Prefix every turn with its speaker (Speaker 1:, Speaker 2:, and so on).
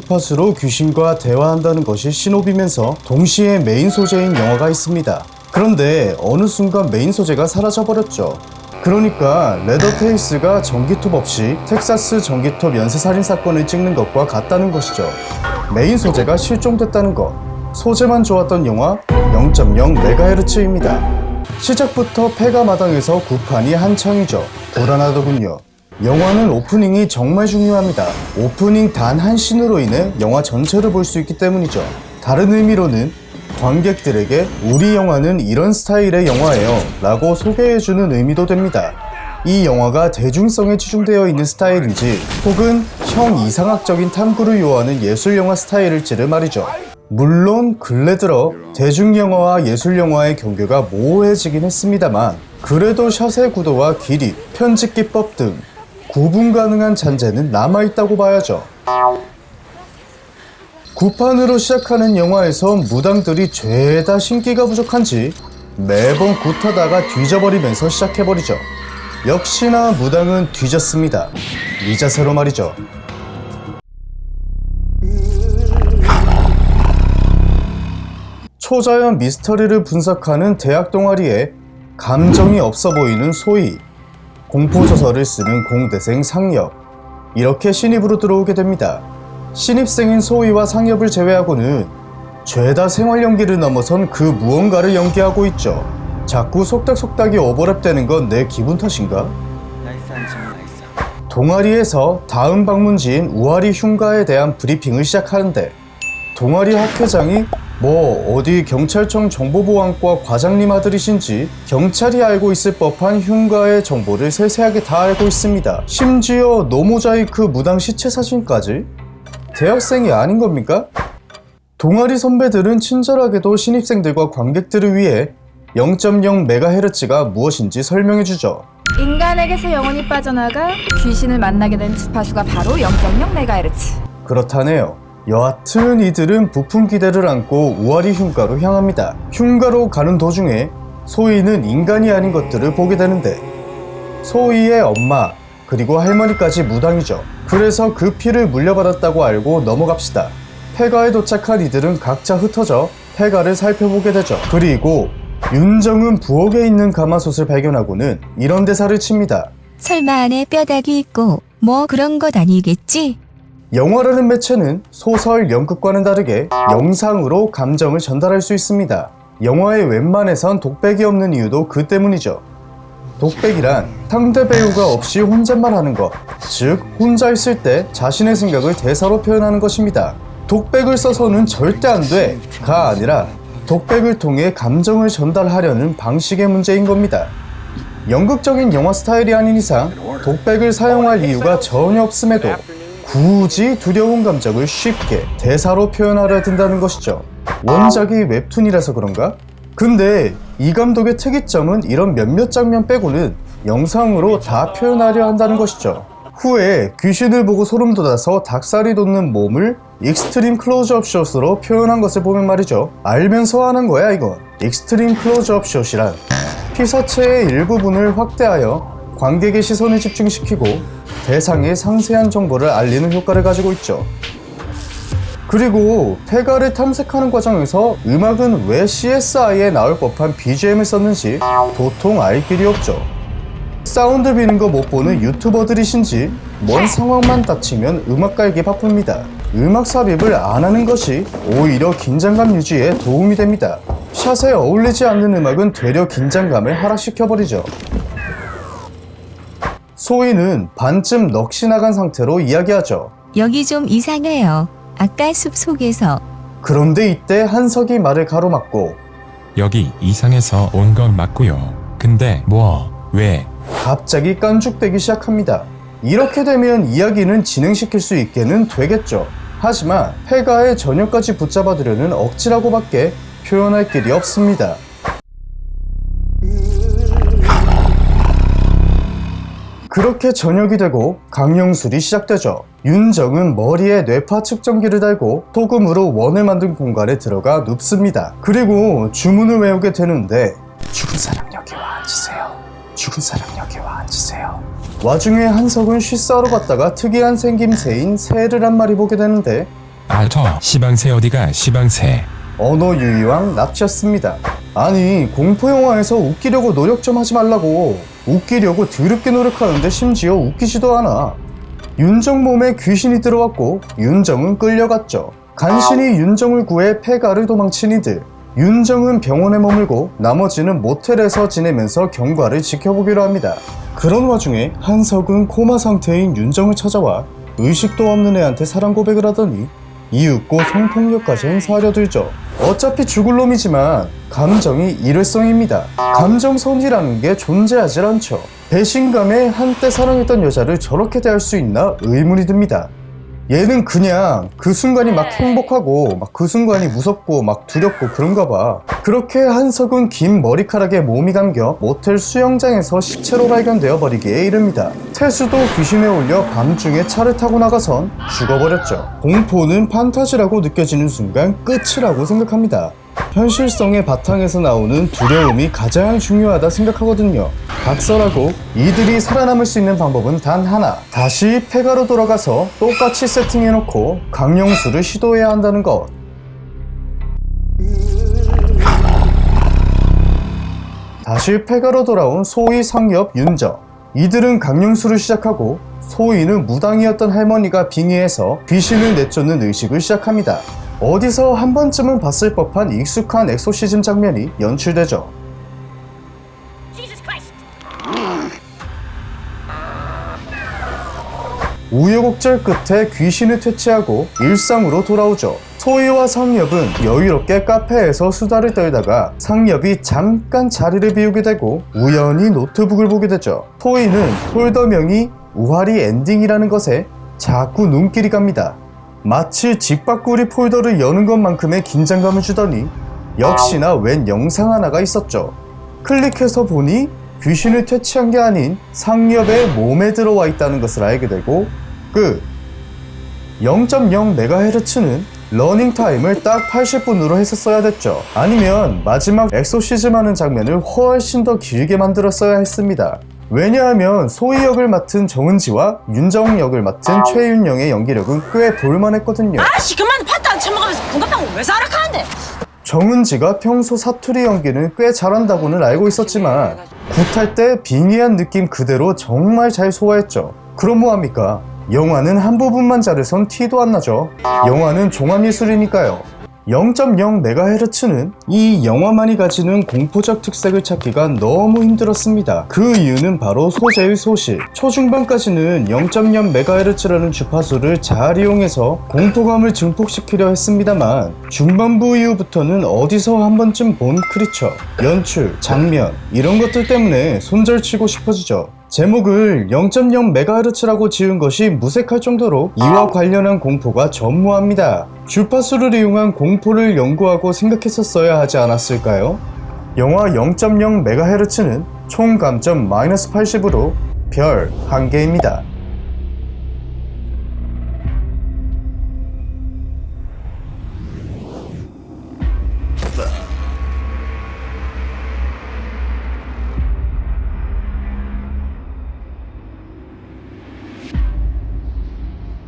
Speaker 1: 주파수로 귀신과 대화한다는 것이 신호비면서 동시에 메인 소재인 영화가 있습니다. 그런데 어느 순간 메인 소재가 사라져버렸죠. 그러니까 레더페이스가 전기톱 없이 텍사스 전기톱 연쇄살인 사건을 찍는 것과 같다는 것이죠. 메인 소재가 실종됐다는 것. 소재만 좋았던 영화 0.0MHz입니다. 시작부터 폐가 마당에서 구판이 한창이죠. 불안하더군요. 영화는 오프닝이 정말 중요합니다. 오프닝 단 한 씬으로 인해 영화 전체를 볼 수 있기 때문이죠. 다른 의미로는 관객들에게 우리 영화는 이런 스타일의 영화예요 라고 소개해주는 의미도 됩니다. 이 영화가 대중성에 치중되어 있는 스타일인지 혹은 형 이상학적인 탐구를 요하는 예술영화 스타일일지를 말이죠. 물론 근래 들어 대중영화와 예술영화의 경계가 모호해지긴 했습니다만 그래도 샷의 구도와 길이, 편집 기법 등 구분 가능한 잔재는 남아있다고 봐야죠. 구판으로 시작하는 영화에서 무당들이 죄다 신기가 부족한지 매번 굿하다가 뒤져버리면서 시작해버리죠. 역시나 무당은 뒤졌습니다. 이 자세로 말이죠. 초자연 미스터리를 분석하는 대학 동아리에 감정이 없어 보이는 소희, 공포소설을 쓰는 공대생 상엽, 이렇게 신입으로 들어오게 됩니다. 신입생인 소희와 상엽을 제외하고는 죄다 생활 연기를 넘어선 그 무언가를 연기하고 있죠. 자꾸 속닥속닥이 오버랩되는 건 내 기분 탓인가? 동아리에서 다음 방문지인 우아리 흉가에 대한 브리핑을 시작하는데 동아리 학회장이 어디 경찰청 정보보안과 과장님 아들이신지 경찰이 알고 있을 법한 흉가의 정보를 세세하게 다 알고 있습니다. 심지어 노모자이크 무당 시체 사진까지? 대학생이 아닌 겁니까? 동아리 선배들은 친절하게도 신입생들과 관객들을 위해 0.0MHz가 무엇인지 설명해주죠.
Speaker 2: 인간에게서 영혼이 빠져나가 귀신을 만나게 된 주파수가 바로 0.0MHz.
Speaker 1: 그렇다네요. 여하튼 이들은 부푼 기대를 안고 우아리 흉가로 향합니다. 흉가로 가는 도중에 소희는 인간이 아닌 것들을 보게 되는데 소희의 엄마 그리고 할머니까지 무당이죠. 그래서 그 피를 물려받았다고 알고 넘어갑시다. 폐가에 도착한 이들은 각자 흩어져 폐가를 살펴보게 되죠. 그리고 윤정은 부엌에 있는 가마솥을 발견하고는 이런 대사를 칩니다.
Speaker 3: 설마 안에 뼈다귀 있고 뭐 그런 것 아니겠지?
Speaker 1: 영화라는 매체는 소설, 연극과는 다르게 영상으로 감정을 전달할 수 있습니다. 영화에 웬만해선 독백이 없는 이유도 그 때문이죠. 독백이란 상대 배우가 없이 혼잣말 하는 것, 즉 혼자 있을 때 자신의 생각을 대사로 표현하는 것입니다. 독백을 써서는 절대 안 돼가 아니라 독백을 통해 감정을 전달하려는 방식의 문제인 겁니다. 연극적인 영화 스타일이 아닌 이상 독백을 사용할 이유가 전혀 없음에도 굳이 두려운 감정을 쉽게 대사로 표현하려 든다는 것이죠. 원작이 웹툰이라서 그런가? 근데 이 감독의 특이점은 이런 몇몇 장면 빼고는 영상으로 다 표현하려 한다는 것이죠. 후에 귀신을 보고 소름 돋아서 닭살이 돋는 몸을 익스트림 클로즈업 숏으로 표현한 것을 보면 말이죠. 알면서 하는 거야 이건. 익스트림 클로즈업 숏이란 피사체의 일부분을 확대하여 관객의 시선을 집중시키고 대상의 상세한 정보를 알리는 효과를 가지고 있죠. 그리고 폐가를 탐색하는 과정에서 음악은 왜 CSI에 나올 법한 BGM을 썼는지 도통 알 길이 없죠. 사운드 비는 거 못 보는 유튜버들이신지 뭔 상황만 닥치면 음악 깔기 바쁩니다. 음악 삽입을 안 하는 것이 오히려 긴장감 유지에 도움이 됩니다. 샷에 어울리지 않는 음악은 되려 긴장감을 하락시켜버리죠. 소희는 반쯤 넋이 나간 상태로 이야기하죠.
Speaker 3: 여기 좀 이상해요. 아까 숲속에서.
Speaker 1: 그런데 이때 한석이 말을 가로막고
Speaker 4: 여기 이상해서 온 건 맞고요. 근데 왜?
Speaker 1: 갑자기 깐죽대기 시작합니다. 이렇게 되면 이야기는 진행시킬 수 있게는 되겠죠. 하지만 폐가의 전혀까지 붙잡아두려는 억지라고밖에 표현할 길이 없습니다. 그렇게 저녁이 되고 강령술이 시작되죠. 윤정은 머리에 뇌파 측정기를 달고 소금으로 원을 만든 공간에 들어가 눕습니다. 그리고 주문을 외우게 되는데 죽은 사람 여기와 앉으세요. 죽은 사람 여기와 앉으세요. 와중에 한석은 쉬싸러 갔다가 특이한 생김새인 새를 한 마리 보게 되는데
Speaker 4: 저 시방새 어디가 시방새.
Speaker 1: 언어 유희왕 납치였습니다. 아니 공포 영화에서 웃기려고 노력 좀 하지 말라고. 웃기려고 드럽게 노력하는데 심지어 웃기지도 않아. 윤정 몸에 귀신이 들어왔고 윤정은 끌려갔죠. 간신히 윤정을 구해 폐가를 도망친 이들. 윤정은 병원에 머물고 나머지는 모텔에서 지내면서 경과를 지켜보기로 합니다. 그런 와중에 한석은 코마 상태인 윤정을 찾아와 의식도 없는 애한테 사랑 고백을 하더니 이윽고 성폭력까지 행사하려 들죠. 어차피 죽을 놈이지만 감정이 일회성입니다. 감정선이라는 게 존재하질 않죠. 배신감에 한때 사랑했던 여자를 저렇게 대할 수 있나 의문이 듭니다. 얘는 그냥 그 순간이 막 행복하고 막 그 순간이 무섭고 막 두렵고 그런가 봐. 그렇게 한석은 긴 머리카락에 몸이 감겨 모텔 수영장에서 시체로 발견되어 버리기에 이릅니다. 태수도 귀신에 올려 밤중에 차를 타고 나가선 죽어버렸죠. 공포는 판타지라고 느껴지는 순간 끝이라고 생각합니다. 현실성의 바탕에서 나오는 두려움이 가장 중요하다 생각하거든요. 각설하고 이들이 살아남을 수 있는 방법은 단 하나. 다시 폐가로 돌아가서 똑같이 세팅해놓고 강령수를 시도해야 한다는 것. 다시 폐가로 돌아온 소희, 상엽, 윤정. 이들은 강령수를 시작하고 소희는 무당이었던 할머니가 빙의해서 귀신을 내쫓는 의식을 시작합니다. 어디서 한 번쯤은 봤을 법한 익숙한 엑소시즘 장면이 연출되죠. 우여곡절 끝에 귀신을 퇴치하고 일상으로 돌아오죠. 소희와 상엽은 여유롭게 카페에서 수다를 떨다가 상엽이 잠깐 자리를 비우게 되고 우연히 노트북을 보게 되죠. 소희는 폴더명이 우화리 엔딩이라는 것에 자꾸 눈길이 갑니다. 마치 집밥구리 폴더를 여는 것만큼의 긴장감을 주더니 역시나 웬 영상 하나가 있었죠. 클릭해서 보니 귀신을 퇴치한 게 아닌 상엽의 몸에 들어와 있다는 것을 알게 되고 끝. 0.0MHz는 러닝타임을 딱 80분으로 했었어야 됐죠. 아니면 마지막 엑소시즘 하는 장면을 훨씬 더 길게 만들었어야 했습니다. 왜냐하면 소희 역을 맡은 정은지와 윤정 역을 맡은 최윤영의 연기력은 꽤 볼만했거든요.
Speaker 5: 아씨 그만 팥도 안 처먹으면서 분갑하고 왜 사락하는데?
Speaker 1: 정은지가 평소 사투리 연기는 꽤 잘한다고는 알고 있었지만 굿할 때 빙의한 느낌 그대로 정말 잘 소화했죠. 그럼 뭐합니까? 영화는 한 부분만 자르선 티도 안 나죠. 영화는 종합예술이니까요. 0.0MHz는 이 영화만이 가지는 공포적 특색을 찾기가 너무 힘들었습니다. 그 이유는 바로 소재의 소실. 초중반까지는 0.0MHz라는 주파수를 잘 이용해서 공포감을 증폭시키려 했습니다만 중반부 이후부터는 어디서 한 번쯤 본 크리처, 연출, 장면 이런 것들 때문에 손절치고 싶어지죠. 제목을 0.0MHz라고 지은 것이 무색할 정도로 이와 관련한 공포가 전무합니다. 주파수를 이용한 공포를 연구하고 생각했었어야 하지 않았을까요? 영화 0.0MHz는 총 감점 -80으로 별 1개입니다.